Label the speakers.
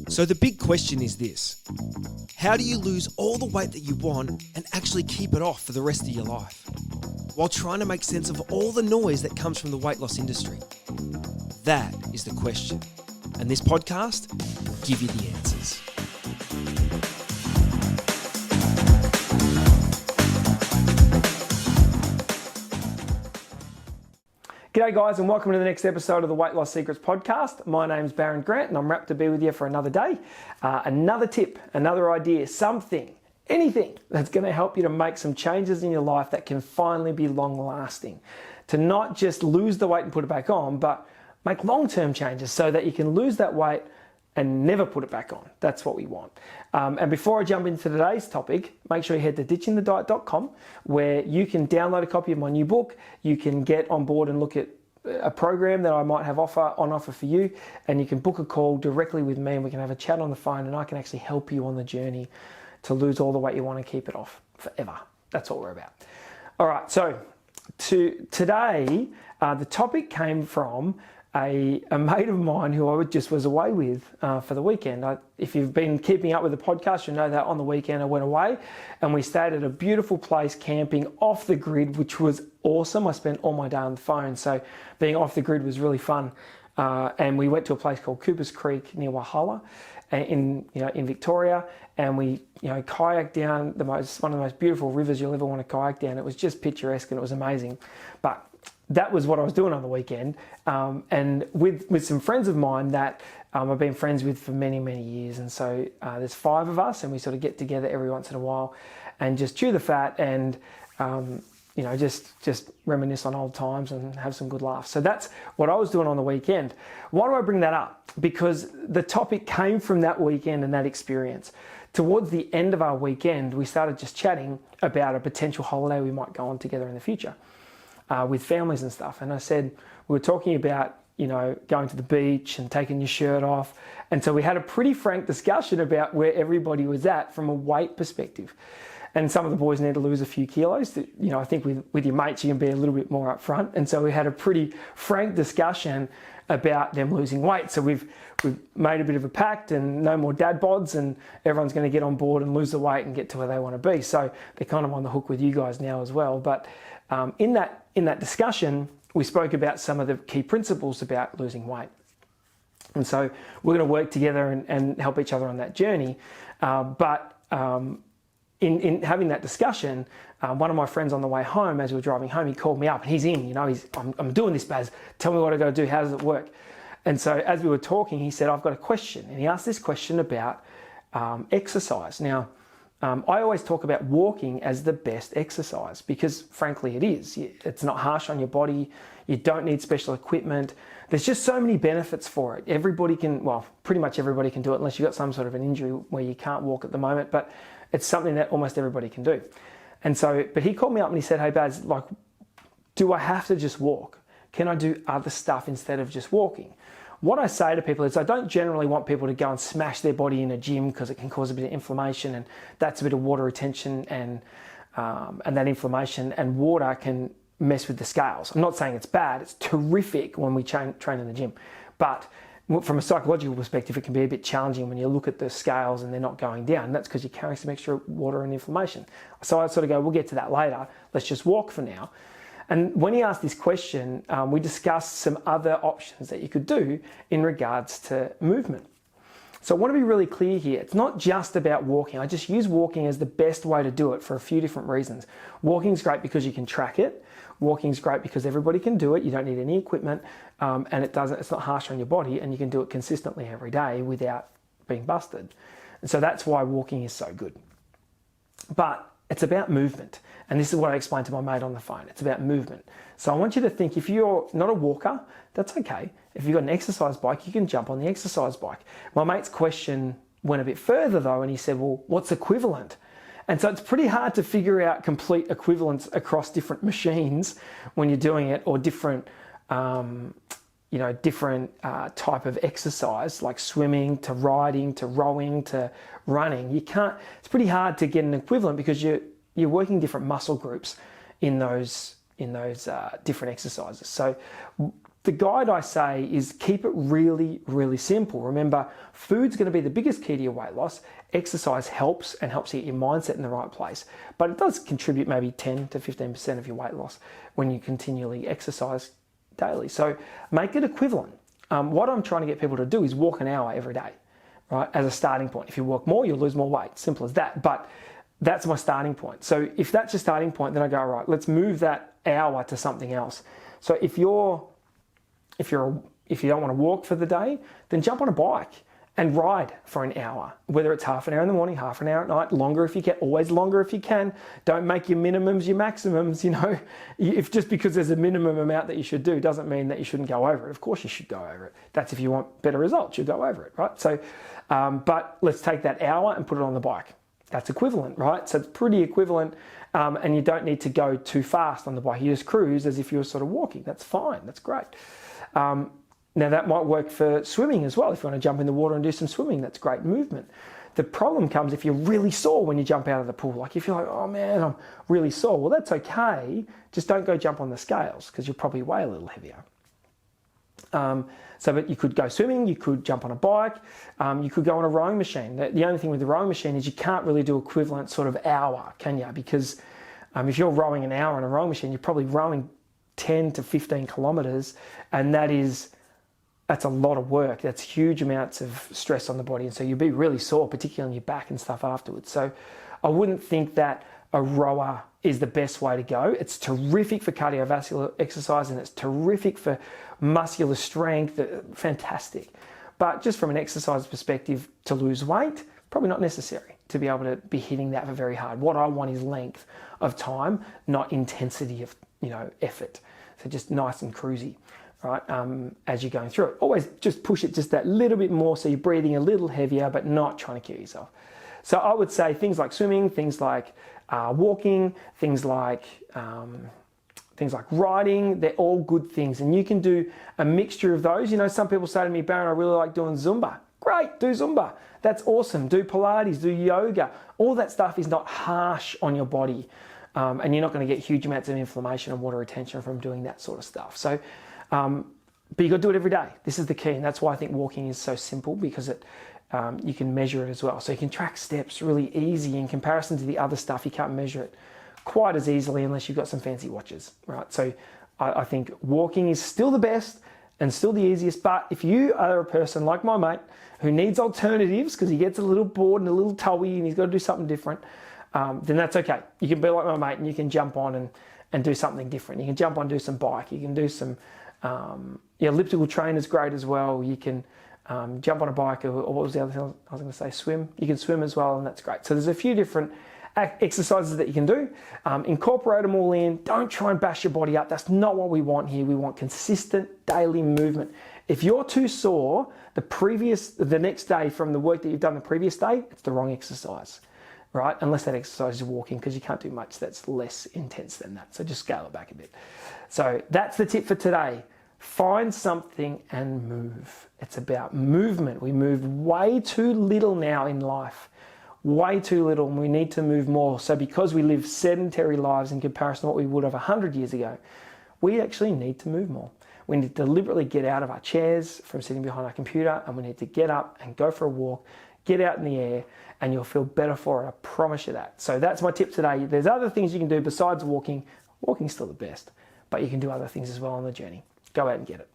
Speaker 1: So the big question is this: how do you lose all the weight that you want and actually keep it off for the rest of your life, while trying to make sense of all the noise that comes from the weight loss industry? That is the question. And this podcast will give you the answers.
Speaker 2: G'day guys, and welcome to the next episode of the Weight Loss Secrets podcast. My name's Baron Grant and I'm wrapped to be with you for another day. Another tip, another idea, something, anything that's going to help you to make some changes in your life that can finally be long lasting. To not just lose the weight and put it back on, but make long-term changes so that you can lose that weight and never put it back on. That's what we want. And before I jump into today's topic, make sure you head to ditchingthediet.com where you can download a copy of my new book. You can get on board and look at a program that I might have on offer for you, and you can book a call directly with me and we can have a chat on the phone and I can actually help you on the journey to lose all the weight you want and keep it off forever. That's what we're about. All right, so today, the topic came from a mate of mine who I just was away with for the weekend. If you've been keeping up with the podcast, you'll know that on the weekend I went away and we stayed at a beautiful place camping off the grid, which was awesome. I spent all my day on the phone, so being off the grid was really fun. And we went to a place called Cooper's Creek near Walhalla in Victoria, and we kayaked down one of the most beautiful rivers you'll ever want to kayak down. It was just picturesque and it was amazing. But that was what I was doing on the weekend, and with some friends of mine that I've been friends with for many, many years. And so there's 5 of us and we sort of get together every once in a while and just chew the fat and just reminisce on old times and have some good laughs. So that's what I was doing on the weekend. Why do I bring that up? Because the topic came from that weekend and that experience. Towards the end of our weekend, we started just chatting about a potential holiday we might go on together in the future. With families and stuff. And I said, we were talking about, going to the beach and taking your shirt off. And so we had a pretty frank discussion about where everybody was at from a weight perspective. And some of the boys need to lose a few kilos. I think with your mates, you can be a little bit more upfront. And so we had a pretty frank discussion about them losing weight. So we've made a bit of a pact and no more dad bods, and everyone's going to get on board and lose the weight and get to where they want to be. So they're kind of on the hook with you guys now as well. But in that discussion, we spoke about some of the key principles about losing weight. And so we're going to work together and help each other on that journey. But in having that discussion, one of my friends on the way home, as we were driving home, he called me up and he's in, I'm doing this, Baz. Tell me what I got to do. How does it work? And so as we were talking, he said, I've got a question. And he asked this question about exercise. Now, I always talk about walking as the best exercise because frankly it is. It's not harsh on your body. You don't need special equipment. There's just so many benefits for it. Pretty much everybody can do it unless you've got some sort of an injury where you can't walk at the moment, but it's something that almost everybody can do. And so, but he called me up and he said, hey Baz, do I have to just walk? Can I do other stuff instead of just walking? What I say to people is I don't generally want people to go and smash their body in a gym because it can cause a bit of inflammation, and that's a bit of water retention and that inflammation and water can mess with the scales. I'm not saying it's bad. It's terrific when we train in the gym. But from a psychological perspective, it can be a bit challenging when you look at the scales and they're not going down. That's because you're carrying some extra water and inflammation. So I sort of go, we'll get to that later. Let's just walk for now. And when he asked this question, we discussed some other options that you could do in regards to movement. So I want to be really clear here. It's not just about walking. I just use walking as the best way to do it for a few different reasons. Walking's great because you can track it. Walking's great because everybody can do it. You don't need any equipment, and it's not harsh on your body, and you can do it consistently every day without being busted. And so that's why walking is so good. But it's about movement. And this is what I explained to my mate on the phone. It's about movement. So I want you to think, if you're not a walker, that's okay. If you've got an exercise bike, you can jump on the exercise bike. My mate's question went a bit further though, and he said, well, what's equivalent? And so it's pretty hard to figure out complete equivalence across different machines when you're doing it, or different type of exercise, like swimming to riding to rowing to running. It's pretty hard to get an equivalent because you're working different muscle groups in those different exercises. So the guide I say is keep it really, really simple. Remember, food's going to be the biggest key to your weight loss. Exercise helps and helps you get your mindset in the right place. But it does contribute maybe 10 to 15% of your weight loss when you continually exercise daily. So make it equivalent. What I'm trying to get people to do is walk an hour every day, right? As a starting point. If you walk more, you'll lose more weight. Simple as that. But that's my starting point. So if that's your starting point, then I go, all right, let's move that hour to something else. So if you don't want to walk for the day, then jump on a bike and ride for an hour, whether it's half an hour in the morning, half an hour at night, longer if you can, always longer if you can. Don't make your minimums your maximums, If just because there's a minimum amount that you should do doesn't mean that you shouldn't go over it. Of course you should go over it. That's if you want better results, you go over it, right? So, but let's take that hour and put it on the bike. That's equivalent, right? So it's pretty equivalent, and you don't need to go too fast on the bike. You just cruise as if you were sort of walking. That's fine, that's great. Now that might work for swimming as well. If you want to jump in the water and do some swimming, that's great movement. The problem comes if you're really sore when you jump out of the pool. Like if you're like, oh man, I'm really sore. Well, that's okay. Just don't go jump on the scales because you'll probably weigh a little heavier. But you could go swimming, you could jump on a bike, you could go on a rowing machine. The only thing with the rowing machine is you can't really do equivalent sort of hour, can you? Because if you're rowing an hour on a rowing machine, you're probably rowing 10 to 15 kilometers, and that's a lot of work. That's huge amounts of stress on the body. And so you'll be really sore, particularly on your back and stuff afterwards. So I wouldn't think that a rower is the best way to go. It's terrific for cardiovascular exercise and it's terrific for muscular strength, fantastic. But just from an exercise perspective, to lose weight, probably not necessary to be able to be hitting that very hard. What I want is length of time, not intensity of effort. So just nice and cruisy. Right, as you're going through it. Always just push it just that little bit more so you're breathing a little heavier but not trying to kill yourself. So I would say things like swimming, things like walking, things like riding, they're all good things. And you can do a mixture of those. Some people say to me, Baron, I really like doing Zumba. Great, do Zumba. That's awesome. Do Pilates, do yoga. All that stuff is not harsh on your body. And you're not going to get huge amounts of inflammation and water retention from doing that sort of stuff. So but you got to do it every day. This is the key, and that's why I think walking is so simple because you can measure it as well. So you can track steps really easy in comparison to the other stuff. You can't measure it quite as easily unless you've got some fancy watches, right? So I think walking is still the best and still the easiest. But if you are a person like my mate who needs alternatives because he gets a little bored and a little toey and he's got to do something different, then that's okay. You can be like my mate and you can jump on and do something different. You can jump on, do some bike. You can do some elliptical train is great as well. You can jump on a bike, or what was the other thing I was going to say? Swim. You can swim as well, and that's great. So there's a few different exercises that you can do. Incorporate them all in. Don't try and bash your body up. That's not what we want here. We want consistent daily movement. If you're too sore the next day from the work that you've done the previous day, it's the wrong exercise, right? Unless that exercise is walking, because you can't do much that's less intense than that. So just scale it back a bit. So that's the tip for today. Find something and move. It's about movement. We move way too little now in life. Way too little, and we need to move more. So because we live sedentary lives in comparison to what we would have 100 years ago, we actually need to move more. We need to deliberately get out of our chairs from sitting behind our computer, and we need to get up and go for a walk, get out in the air, and you'll feel better for it. I promise you that. So that's my tip today. There's other things you can do besides walking. Walking's still the best, but you can do other things as well on the journey. Go out and get it.